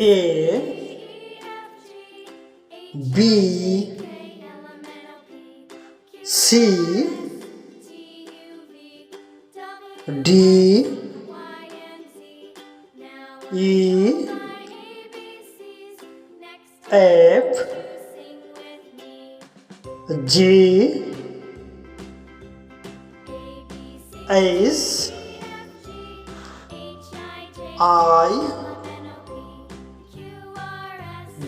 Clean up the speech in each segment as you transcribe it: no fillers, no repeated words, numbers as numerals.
A B C D E F G H I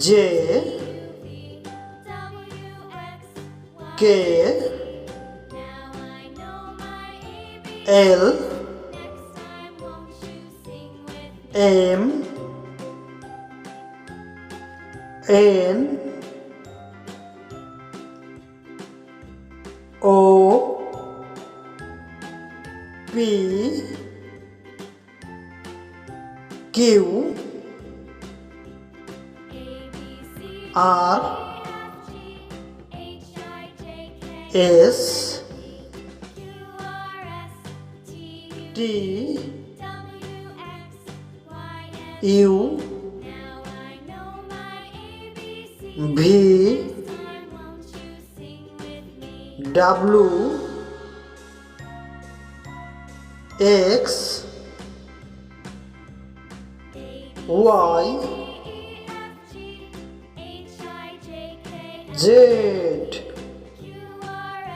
J K L M N O P Q R S T U V W X Y Z.